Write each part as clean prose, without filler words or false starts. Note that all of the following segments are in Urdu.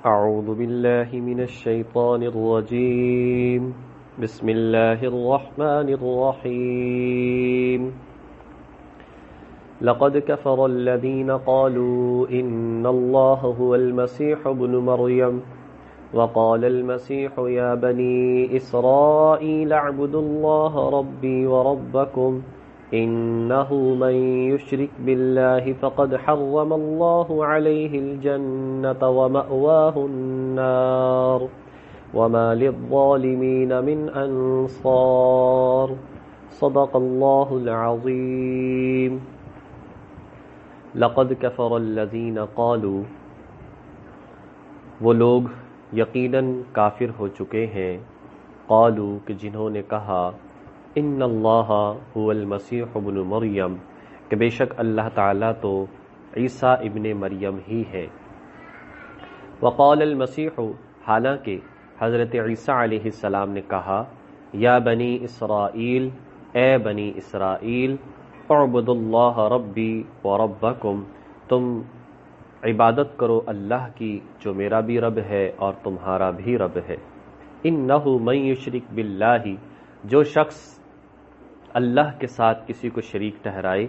أعوذ بالله من الشيطان الرجيم بسم الله الرحمن الرحيم لقد كفر الذين قالوا إن الله هو المسيح ابن مريم وقال المسيح يا بني إسرائيل اعبدوا الله ربي وربكم إنه من يشرك بالله فقد حرم الله عليه الجنة ومأواه النار وما للظالمين من أنصار صدق الله العظيم لقد كفر الذين قالوا وہ لوگ یقیناً کافر ہو چکے ہیں قالوا کہ جنہوں نے کہا ان اللہ هو المسیح ابن مریم کہ بے شک اللہ تعالیٰ تو عیسیٰ ابن مریم ہی ہے وقال المسیح حالانکہ حضرت عیسیٰ علیہ السلام نے کہا یا بنی اسرائیل اے بنی اسرائیل اعبدوا اللہ ربی وربکم تم عبادت کرو اللہ کی جو میرا بھی رب ہے اور تمہارا بھی رب ہے انہ من یشرک باللہ جو شخص اللہ کے ساتھ کسی کو شریک ٹھہرائے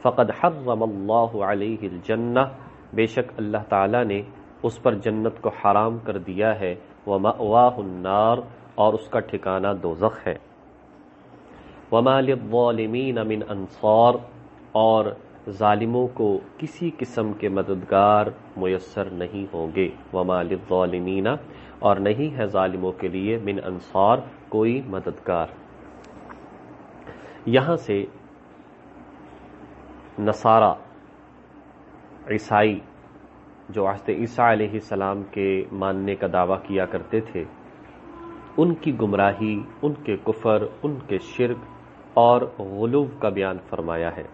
فقد حرم اللہ علیہ الجنہ بے شک اللہ تعالیٰ نے اس پر جنت کو حرام کر دیا ہے ومأواہ النار اور اس کا ٹھکانہ دوزخ ہے وما للظالمین من انصار اور ظالموں کو کسی قسم کے مددگار میسر نہیں ہوں گے وما للظالمین اور نہیں ہے ظالموں کے لیے من انصار کوئی مددگار یہاں سے نصارہ عیسائی جو حضرت عیسیٰ علیہ السلام کے ماننے کا دعویٰ کیا کرتے تھے ان کی گمراہی ان کے کفر ان کے شرک اور غلو کا بیان فرمایا ہے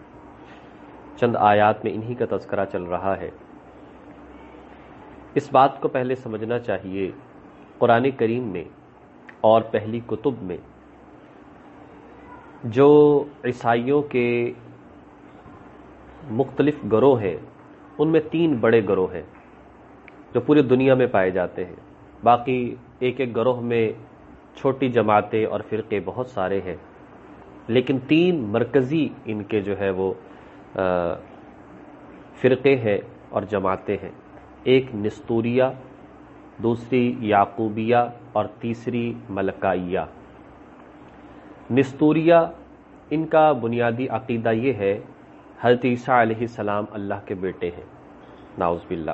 چند آیات میں انہی کا تذکرہ چل رہا ہے اس بات کو پہلے سمجھنا چاہیے قرآن کریم میں اور پہلی کتب میں جو عیسائیوں کے مختلف گروہ ہیں ان میں 3 بڑے گروہ ہیں جو پوری دنیا میں پائے جاتے ہیں باقی ایک ایک گروہ میں چھوٹی جماعتیں اور فرقے بہت سارے ہیں لیکن 3 مرکزی ان کے جو ہے وہ فرقے ہیں اور جماعتیں ہیں ایک نستوریہ دوسری یعقوبیہ اور تیسری ملکائیہ نستوریہ ان کا بنیادی عقیدہ یہ ہے حضرت عیسیٰ علیہ السلام اللہ کے بیٹے ہیں نعوذ باللہ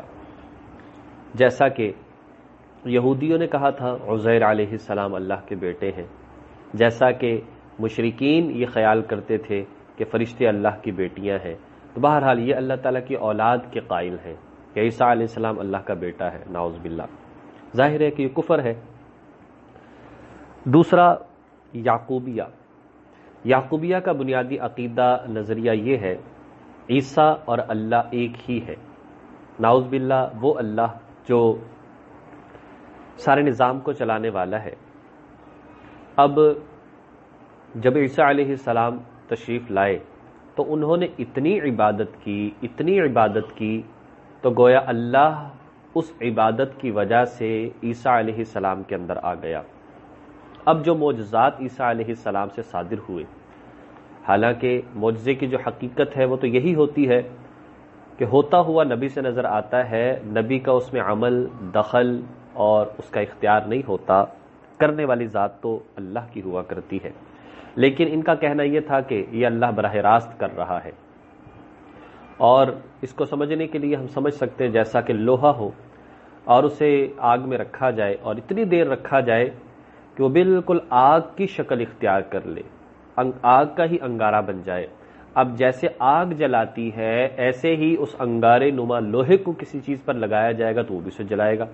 جیسا کہ یہودیوں نے کہا تھا عزیر علیہ السلام اللہ کے بیٹے ہیں جیسا کہ مشرکین یہ خیال کرتے تھے کہ فرشتے اللہ کی بیٹیاں ہیں تو بہرحال یہ اللہ تعالیٰ کی اولاد کے قائل ہیں کہ عیسیٰ علیہ السلام اللہ کا بیٹا ہے نعوذ باللہ ظاہر ہے کہ یہ کفر ہے دوسرا یعقوبیہ کا بنیادی عقیدہ نظریہ یہ ہے عیسیٰ اور اللہ ایک ہی ہے نعوذ باللہ وہ اللہ جو سارے نظام کو چلانے والا ہے اب جب عیسیٰ علیہ السلام تشریف لائے تو انہوں نے اتنی عبادت کی تو گویا اللہ اس عبادت کی وجہ سے عیسیٰ علیہ السلام کے اندر آ گیا اب جو معجزات عیسیٰ علیہ السلام سے صادر ہوئے حالانکہ معجزے کی جو حقیقت ہے وہ تو یہی ہوتی ہے کہ ہوتا ہوا نبی سے نظر آتا ہے نبی کا اس میں عمل دخل اور اس کا اختیار نہیں ہوتا کرنے والی ذات تو اللہ کی ہوا کرتی ہے لیکن ان کا کہنا یہ تھا کہ یہ اللہ براہ راست کر رہا ہے اور اس کو سمجھنے کے لیے ہم سمجھ سکتے ہیں جیسا کہ لوہا ہو اور اسے آگ میں رکھا جائے اور اتنی دیر رکھا جائے کہ وہ بالکل آگ کی شکل اختیار کر لے آگ کا ہی انگارہ بن جائے اب جیسے آگ جلاتی ہے ایسے ہی اس انگارے نما لوہے کو کسی چیز پر لگایا جائے گا تو وہ بھی اسے جلائے گا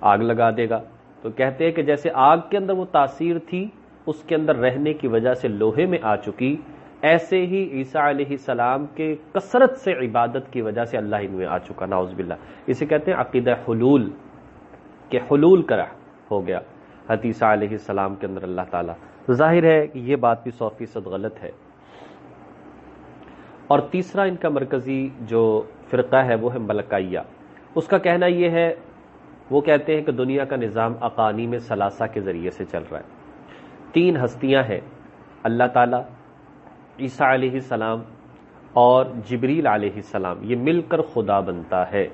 آگ لگا دے گا تو کہتے ہیں کہ جیسے آگ کے اندر وہ تاثیر تھی اس کے اندر رہنے کی وجہ سے لوہے میں آ چکی ایسے ہی عیسیٰ علیہ السلام کے کثرت سے عبادت کی وجہ سے اللہ ان میں آ چکا نعوذ باللہ اسے کہتے ہیں عقیدہ حلول کہ حلول کرا ہو گیا حضرت عیسیٰ علیہ السلام کے اندر اللہ تعالیٰ ظاہر ہے کہ یہ بات بھی 100% غلط ہے اور تیسرا ان کا مرکزی جو فرقہ ہے وہ ہے ملکائیہ اس کا کہنا یہ ہے وہ کہتے ہیں کہ دنیا کا نظام اقانیم ثلاثہ کے ذریعے سے چل رہا ہے۔ 3 ہستیاں ہیں، اللہ تعالیٰ، عیسیٰ علیہ السلام اور جبریل علیہ السلام، یہ مل کر خدا بنتا ہے۔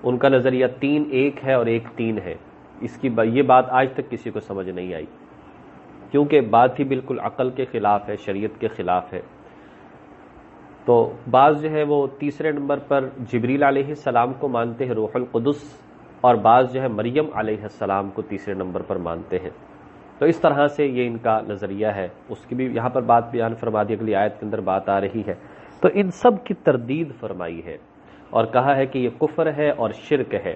ان کا نظریہ 3 ایک ہے اور ایک 3 ہے۔ یہ بات آج تک کسی کو سمجھ نہیں آئی، کیونکہ بات ہی بالکل عقل کے خلاف ہے، شریعت کے خلاف ہے۔ تو بعض جو ہے وہ تیسرے نمبر پر جبریل علیہ السلام کو مانتے ہیں، روح القدس، اور بعض جو ہے مریم علیہ السلام کو تیسرے نمبر پر مانتے ہیں۔ تو اس طرح سے یہ ان کا نظریہ ہے، اس کی بھی یہاں پر بات بیان فرما دی، اگلی آیت کے اندر بات آ رہی ہے۔ تو ان سب کی تردید فرمائی ہے اور کہا ہے کہ یہ کفر ہے اور شرک ہے۔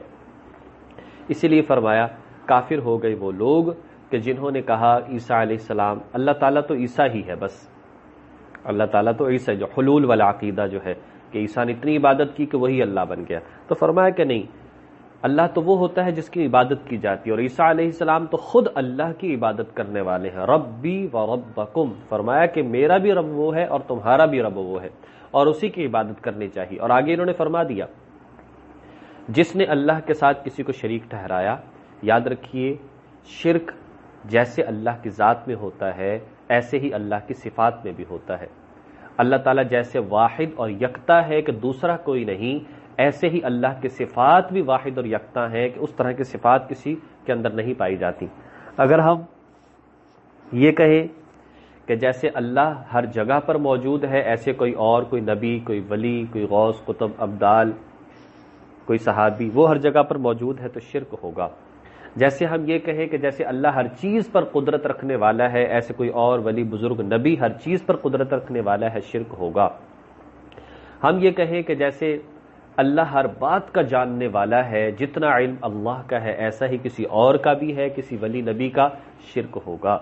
اسی لیے فرمایا کافر ہو گئے وہ لوگ کہ جنہوں نے کہا عیسیٰ علیہ السلام، اللہ تعالیٰ تو عیسیٰ ہی ہے، بس اللہ تعالیٰ تو عیسیٰ، جو حلول والا عقیدہ جو ہے کہ عیسیٰ نے اتنی عبادت کی کہ وہی اللہ بن گیا، تو فرمایا کہ نہیں، اللہ تو وہ ہوتا ہے جس کی عبادت کی جاتی ہے، اور عیسیٰ علیہ السلام تو خود اللہ کی عبادت کرنے والے ہیں۔ ربی و ربکم، فرمایا کہ میرا بھی رب وہ ہے اور تمہارا بھی رب وہ ہے، اور اسی کی عبادت کرنی چاہیے۔ اور آگے انہوں نے فرما دیا جس نے اللہ کے ساتھ کسی کو شریک ٹھہرایا، یاد رکھیے شرک جیسے اللہ کی ذات میں ہوتا ہے ایسے ہی اللہ کی صفات میں بھی ہوتا ہے۔ اللہ تعالیٰ جیسے واحد اور یکتا ہے کہ دوسرا کوئی نہیں، ایسے ہی اللہ کی صفات بھی واحد اور یکتا ہے کہ اس طرح کی صفات کسی کے اندر نہیں پائی جاتی۔ اگر ہم یہ کہیں کہ جیسے اللہ ہر جگہ پر موجود ہے، ایسے کوئی اور، کوئی نبی، کوئی ولی، کوئی غوث، قطب، ابدال، کوئی صحابی وہ ہر جگہ پر موجود ہے تو شرک ہوگا۔ جیسے ہم یہ کہیں کہ جیسے اللہ ہر چیز پر قدرت رکھنے والا ہے، ایسے کوئی اور ولی، بزرگ، نبی ہر چیز پر قدرت رکھنے والا ہے، شرک ہوگا۔ ہم یہ کہیں کہ جیسے اللہ ہر بات کا جاننے والا ہے، جتنا علم اللہ کا ہے ایسا ہی کسی اور کا بھی ہے، کسی ولی نبی کا، شرک ہوگا۔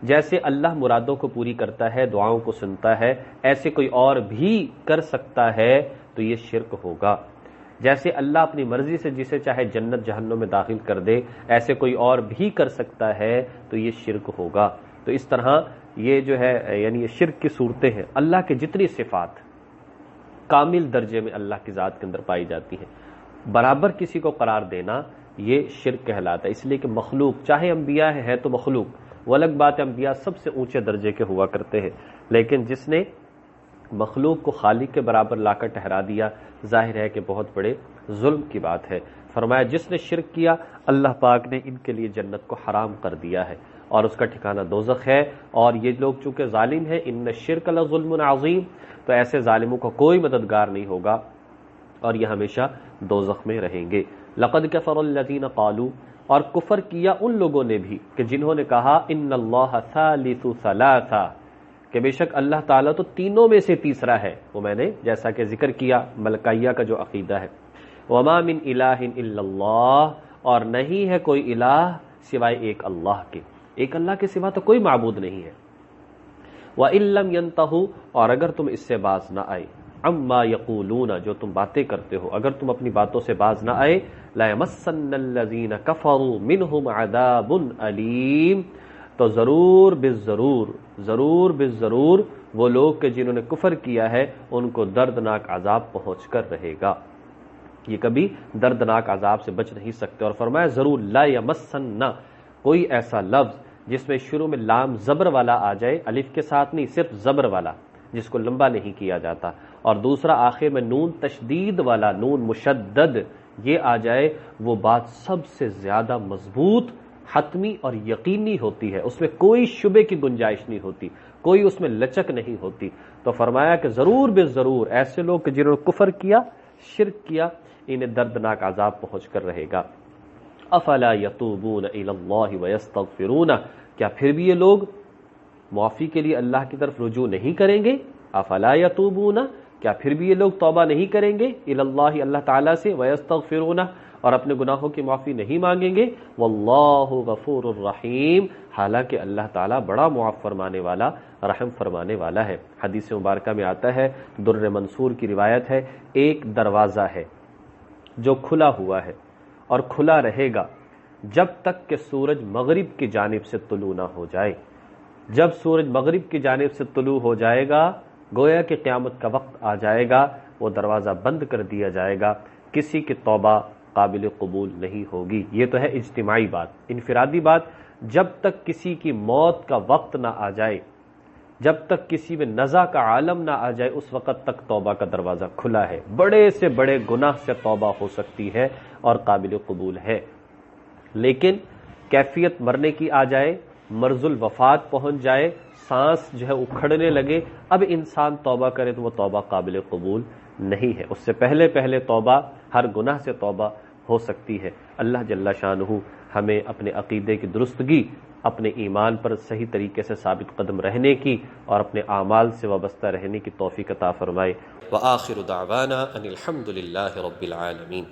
جیسے اللہ مرادوں کو پوری کرتا ہے، دعاؤں کو سنتا ہے، ایسے کوئی اور بھی کر سکتا ہے تو یہ شرک ہوگا۔ جیسے اللہ اپنی مرضی سے جسے چاہے جنت جہنم میں داخل کر دے، ایسے کوئی اور بھی کر سکتا ہے تو یہ شرک ہوگا۔ تو اس طرح یہ جو ہے یعنی یہ شرک کی صورتیں ہیں۔ اللہ کے جتنی صفات کامل درجے میں اللہ کی ذات کے اندر پائی جاتی ہیں، برابر کسی کو قرار دینا یہ شرک کہلاتا ہے۔ اس لیے کہ مخلوق چاہے انبیاء ہے تو مخلوق، وہ الگ بات ہے، انبیاء سب سے اونچے درجے کے ہوا کرتے ہیں، لیکن جس نے مخلوق کو خالق کے برابر لا کر ٹھہرا دیا، ظاہر ہے کہ بہت بڑے ظلم کی بات ہے۔ فرمایا جس نے شرک کیا اللہ پاک نے ان کے لیے جنت کو حرام کر دیا ہے اور اس کا ٹھکانہ دوزخ ہے، اور یہ لوگ چونکہ ظالم ہیں، ان الشرک لظلم عظیم، تو ایسے ظالموں کا کوئی مددگار نہیں ہوگا اور یہ ہمیشہ دوزخ میں رہیں گے۔ لقد کفر الذین قالوا، اور کفر کیا ان لوگوں نے بھی کہ جنہوں نے کہا ان اللہ ثالث ثلاثہ، کہ بے شک اللہ تعالیٰ تو تینوں میں سے تیسرا ہے۔ وہ میں نے جیسا کہ ذکر کیا ملکیہ کا جو عقیدہ ہے، وما من الہ الا اللہ، اور نہیں ہے کوئی الہ سوائے ایک اللہ کے، ایک اللہ کے سوا تو کوئی معبود نہیں ہے۔ وَإِن لَّمْ يَنْتَهُوا، اور اگر تم اس سے باز نہ آئے، عَمَّا يَقُولُونَ، جو تم باتیں کرتے ہو، اگر تم اپنی باتوں سے باز نہ آئے، لَيَمَسَّنَّ الَّذِينَ كَفَرُوا مِنْهُمْ عَذَابٌ أَلِيمٌ، تو ضرور بالضرور وہ لوگ کہ جنہوں نے کفر کیا ہے ان کو دردناک عذاب پہنچ کر رہے گا، یہ کبھی دردناک عذاب سے بچ نہیں سکتے۔ اور فرمایا ضرور لا یمسن، کوئی ایسا لفظ جس میں شروع میں لام زبر والا آ جائے، الف کے ساتھ نہیں، صرف زبر والا جس کو لمبا نہیں کیا جاتا، اور دوسرا آخر میں نون تشدید والا، نون مشدد یہ آ جائے، وہ بات سب سے زیادہ مضبوط، حتمی اور یقینی ہوتی ہے، اس میں کوئی شبے کی گنجائش نہیں ہوتی، کوئی اس میں لچک نہیں ہوتی۔ تو فرمایا کہ ضرور بالضرور ایسے لوگ کہ جنہوں نے کفر کیا، شرک کیا، انہیں دردناک عذاب پہنچ کر رہے گا۔ افلا یتوبون الی اللہ ویستغفرون، کیا پھر بھی یہ لوگ معافی کے لیے اللہ کی طرف رجوع نہیں کریں گے؟ افلا یتوبون، کیا پھر بھی یہ لوگ توبہ نہیں کریں گے الی اللہ، اللہ تعالیٰ سے، ویستغفرون، اور اپنے گناہوں کی معافی نہیں مانگیں گے؟ واللہ غفور الرحیم، حالانکہ اللہ تعالیٰ بڑا معاف فرمانے والا، رحم فرمانے والا ہے۔ حدیث مبارکہ میں آتا ہے، در منصور کی روایت ہے، ایک دروازہ ہے جو کھلا ہوا ہے اور کھلا رہے گا جب تک کہ سورج مغرب کی جانب سے طلوع نہ ہو جائے۔ جب سورج مغرب کی جانب سے طلوع ہو جائے گا، گویا کہ قیامت کا وقت آ جائے گا، وہ دروازہ بند کر دیا جائے گا، کسی کی توبہ قابل قبول نہیں ہوگی۔ یہ تو ہے اجتماعی بات۔ انفرادی بات، جب تک کسی کی موت کا وقت نہ آ جائے، جب تک کسی میں نزع کا عالم نہ آ جائے، اس وقت تک توبہ کا دروازہ کھلا ہے۔ بڑے سے بڑے گناہ سے توبہ ہو سکتی ہے اور قابل قبول ہے، لیکن کیفیت مرنے کی آ جائے، مرض الوفات پہنچ جائے، سانس جو ہے اکھڑنے لگے، اب انسان توبہ کرے تو وہ توبہ قابل قبول نہیں ہے۔ اس سے پہلے پہلے توبہ، ہر گناہ سے توبہ ہو سکتی ہے۔ اللہ جل شانہ ہمیں اپنے عقیدے کی درستگی، اپنے ایمان پر صحیح طریقے سے ثابت قدم رہنے کی اور اپنے اعمال سے وابستہ رہنے کی توفیق عطا فرمائے۔ وآخر دعوانا ان الحمد للہ رب العالمین۔